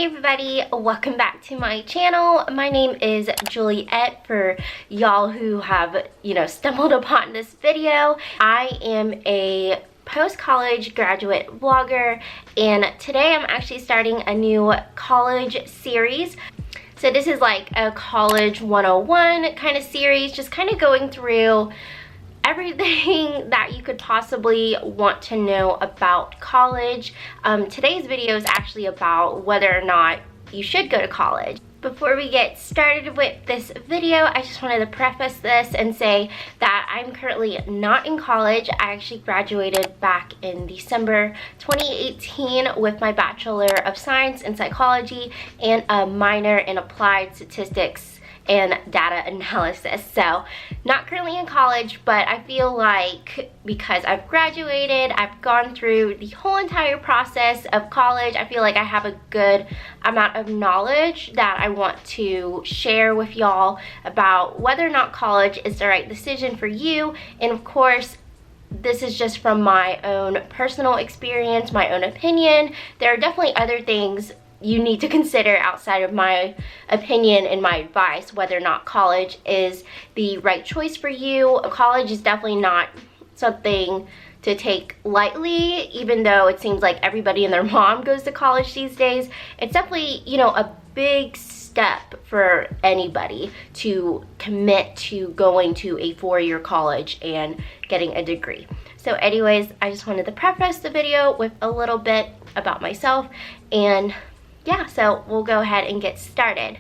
Hey everybody, welcome back to my channel. My name is Juliet for y'all who have, stumbled upon this video. I am a post-college graduate vlogger, and today I'm actually starting a new college series. So this is like a college 101 kind of series, just kind of going through everything that you could possibly want to know about college. Today's video is actually about whether or not you should go to college. Before we get started with this video, I just wanted to preface this and say that I'm currently not in college. I actually graduated back in December 2018 with my Bachelor of Science in Psychology and a minor in Applied Statistics and data analysis. So not currently in college, but I feel like because I've graduated, I've gone through the whole entire process of college, I feel like I have a good amount of knowledge that I want to share with y'all about whether or not college is the right decision for you. And of course, this is just from my own personal experience, my own opinion. There are definitely other things you need to consider outside of my opinion and my advice, whether or not college is the right choice for you. College is definitely not something to take lightly, even though it seems like everybody and their mom goes to college these days. It's definitely, a big step for anybody to commit to going to a 4-year college and getting a degree. So anyways, I just wanted to preface the video with a little bit about myself, and yeah, so we'll go ahead and get started.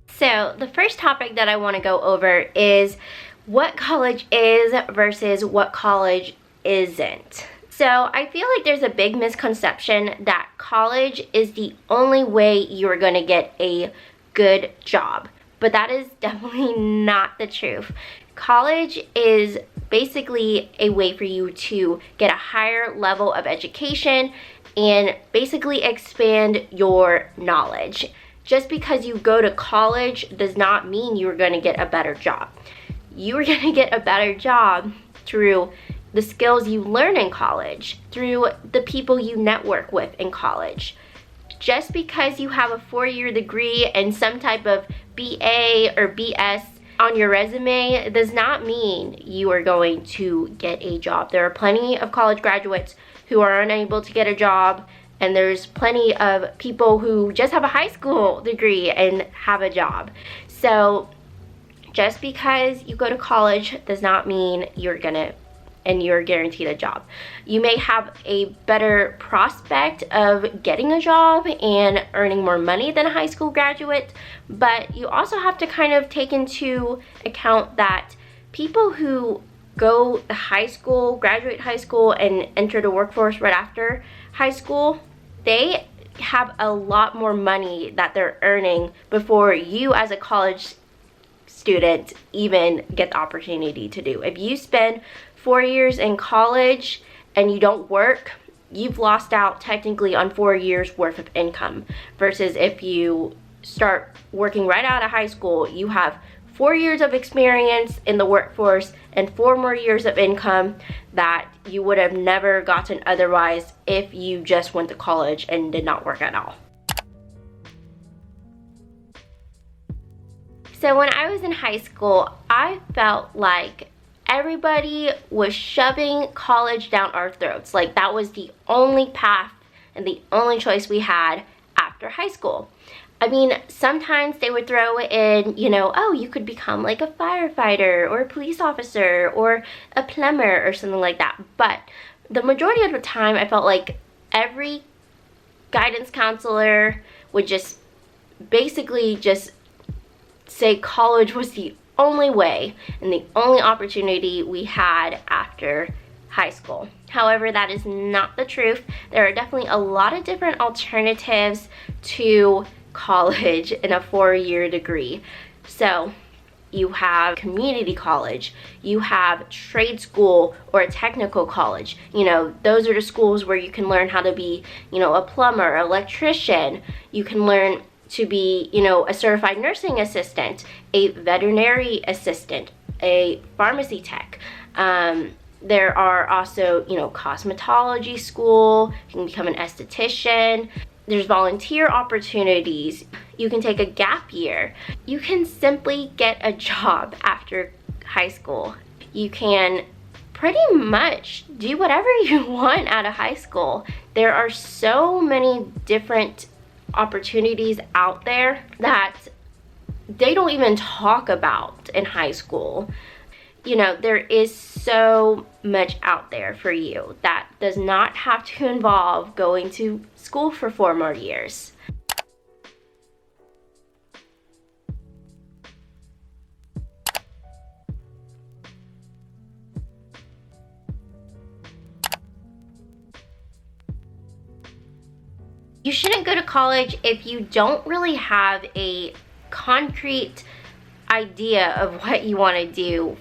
So the first topic that I want to go over is what college is versus what college isn't. So I feel like there's a big misconception that college is the only way you're going to get a good job, but that is definitely not the truth. College is basically a way for you to get a higher level of education and basically expand your knowledge. Just because you go to college does not mean you're going to get a better job. You're going to get a better job through the skills you learn in college, through the people you network with in college. Just because you have a 4-year degree and some type of BA or BS on your resume does not mean you are going to get a job. There are plenty of college graduates who are unable to get a job, and there's plenty of people who just have a high school degree and have a job. So just because you go to college does not mean you're guaranteed a job. You may have a better prospect of getting a job and earning more money than a high school graduate, but you also have to kind of take into account that people who go to high school, graduate high school, and enter the workforce right after high school, they have a lot more money that they're earning before you as a college student even get the opportunity to do. If you spend 4 years in college and you don't work, you've lost out technically on 4 years worth of income, versus if you start working right out of high school, you have 4 years of experience in the workforce and 4 more years of income that you would have never gotten otherwise if you just went to college and did not work at all. So when I was in high school, I felt like everybody was shoving college down our throats. Like that was the only path and the only choice we had after high school. I mean, sometimes they would throw in, oh, you could become like a firefighter or a police officer or a plumber or something like that. But the majority of the time, I felt like every guidance counselor would just basically just say college was the only way and the only opportunity we had after high school. However, that is not the truth. There are definitely a lot of different alternatives to college in a 4-year degree. So you have community college, you have trade school or a technical college. Those are the schools where you can learn how to be, a plumber, electrician. You can learn to be, a certified nursing assistant, a veterinary assistant, a pharmacy tech. There are also, you know, cosmetology school. You can become an esthetician. There's volunteer opportunities. You can take a gap year. You can simply get a job after high school. You can pretty much do whatever you want out of high school. There are so many different opportunities out there that they don't even talk about in high school. You know, there is so much out there for you that does not have to involve going to school for 4 more years. You shouldn't go to college if you don't really have a concrete idea of what you want to do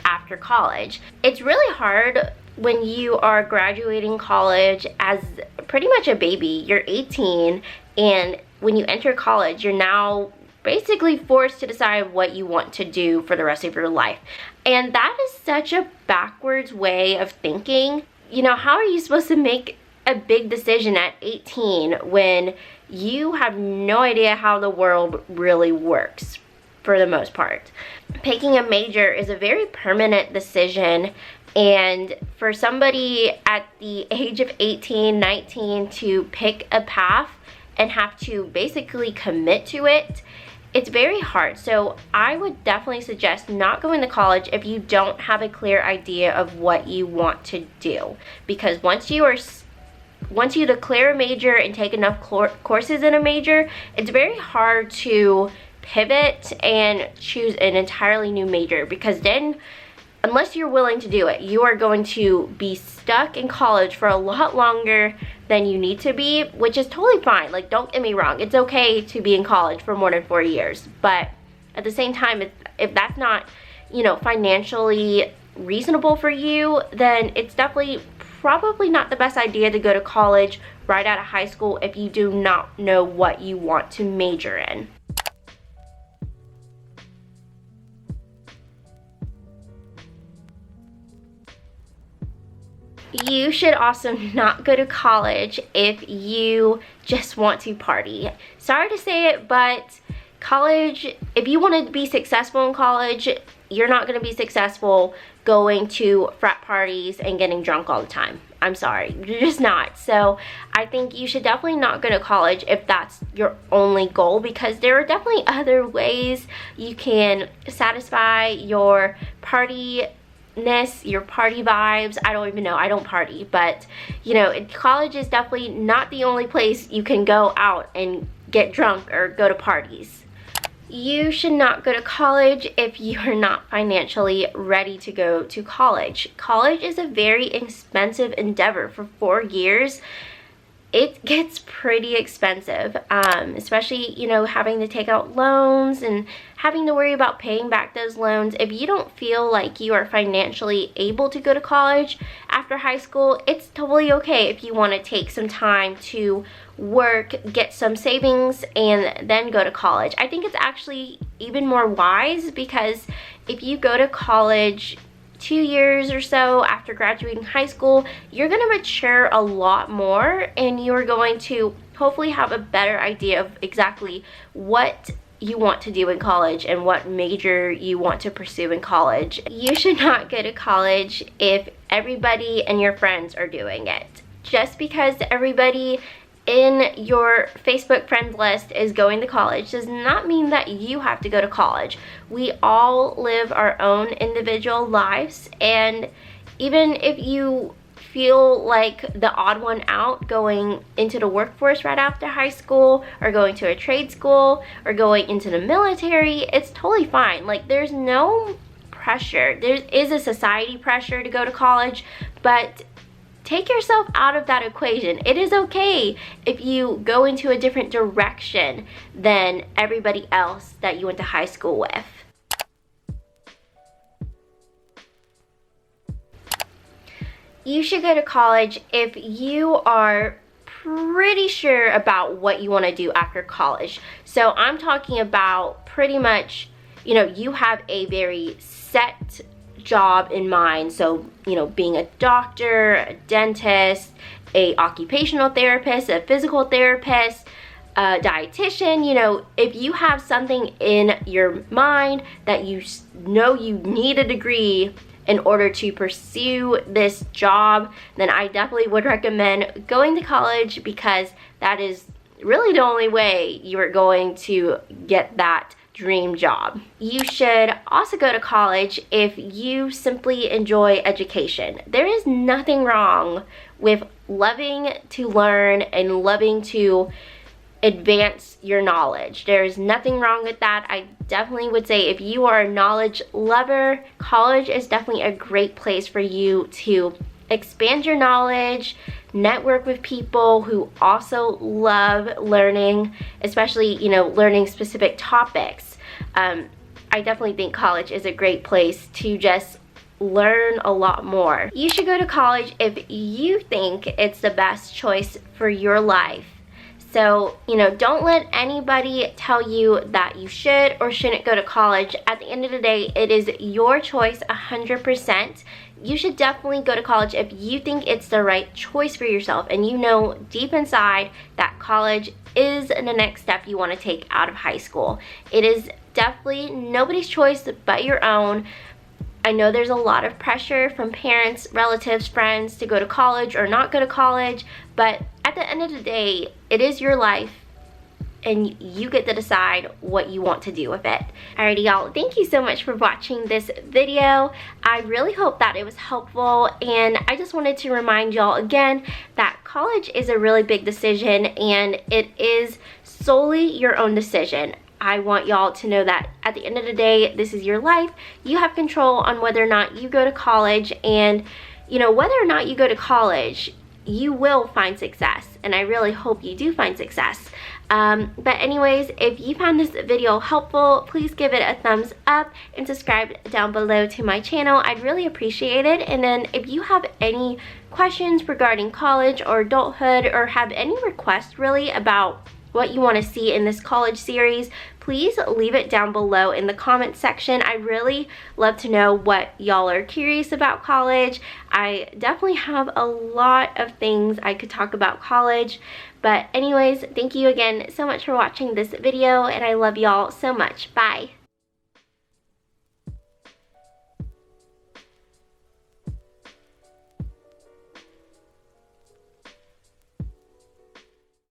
after college. It's really hard when you are graduating college as pretty much a baby. You're 18, and when you enter college, you're now basically forced to decide what you want to do for the rest of your life. And that is such a backwards way of thinking. You know, how are you supposed to make a big decision at 18 when you have no idea how the world really works for the most part? Picking a major is a very permanent decision, and for somebody at the age of 18, 19 to pick a path and have to basically commit to it, it's very hard. So I would definitely suggest not going to college if you don't have a clear idea of what you want to do, because once you declare a major and take enough courses in a major, it's very hard to pivot and choose an entirely new major, because then, unless you're willing to do it, you are going to be stuck in college for a lot longer than you need to be, which is totally fine. Like, don't get me wrong, it's okay to be in college for more than 4 years, but at the same time, if that's not, you know, financially reasonable for you, then it's definitely probably not the best idea to go to college right out of high school if you do not know what you want to major in. You should also not go to college if you just want to party. Sorry to say it, but college, if you want to be successful in college, you're not going to be successful going to frat parties and getting drunk all the time. I'm sorry, you're just not. So I think you should definitely not go to college if that's your only goal, because there are definitely other ways you can satisfy your party your party vibes. I don't even know, I don't party, but you know, college is definitely not the only place you can go out and get drunk or go to parties. You should not go to college if you're not financially ready to go to college. College is a very expensive endeavor. For 4 years, it gets pretty expensive, especially, you know, having to take out loans and having to worry about paying back those loans. If you don't feel like you are financially able to go to college after high school, it's totally okay if you want to take some time to work, get some savings, and then go to college. I think it's actually even more wise, because if you go to college 2 years or so after graduating high school, you're going to mature a lot more, and you're going to hopefully have a better idea of exactly what you want to do in college and what major you want to pursue in college. You should not go to college if everybody and your friends are doing it. Just because everybody in your Facebook friends list is going to college does not mean that you have to go to college. We all live our own individual lives, and even if you feel like the odd one out going into the workforce right after high school, or going to a trade school, or going into the military, it's totally fine. Like, there's no pressure. There is a society pressure to go to college, but take yourself out of that equation. It is okay if you go into a different direction than everybody else that you went to high school with. You should go to college if you are pretty sure about what you want to do after college. So I'm talking about pretty much, you know, you have a very set job in mind. So, you know, being a doctor, a dentist, a occupational therapist, a physical therapist, a dietitian. You know, if you have something in your mind that you know you need a degree in order to pursue this job, then I definitely would recommend going to college, because that is really the only way you are going to get that dream job. You should also go to college if you simply enjoy education. There is nothing wrong with loving to learn and loving to advance your knowledge. There is nothing wrong with that. I definitely would say if you are a knowledge lover, college is definitely a great place for you to expand your knowledge, network with people who also love learning, especially, you know, learning specific topics. I definitely think college is a great place to just learn a lot more. You should go to college if you think it's the best choice for your life. So, you know, don't let anybody tell you that you should or shouldn't go to college. At the end of the day, it is your choice 100%. You should definitely go to college if you think it's the right choice for yourself and you know deep inside that college is the next step you want to take out of high school. It is definitely nobody's choice but your own. I know there's a lot of pressure from parents, relatives, friends to go to college or not go to college, but at the end of the day, it is your life and you get to decide what you want to do with it. Alrighty, y'all, thank you so much for watching this video. I really hope that it was helpful, and I just wanted to remind y'all again that college is a really big decision and it is solely your own decision. I want y'all to know that at the end of the day, this is your life. You have control on whether or not you go to college, and you know, whether or not you go to college, you will find success, and I really hope you do find success. But anyways, if you found this video helpful, please give it a thumbs up and subscribe down below to my channel. I'd really appreciate it. And then if you have any questions regarding college or adulthood, or have any requests really about what you want to see in this college series, please leave it down below in the comment section. I really love to know what y'all are curious about college. I definitely have a lot of things I could talk about college. But anyways, thank you again so much for watching this video, and I love y'all so much. Bye.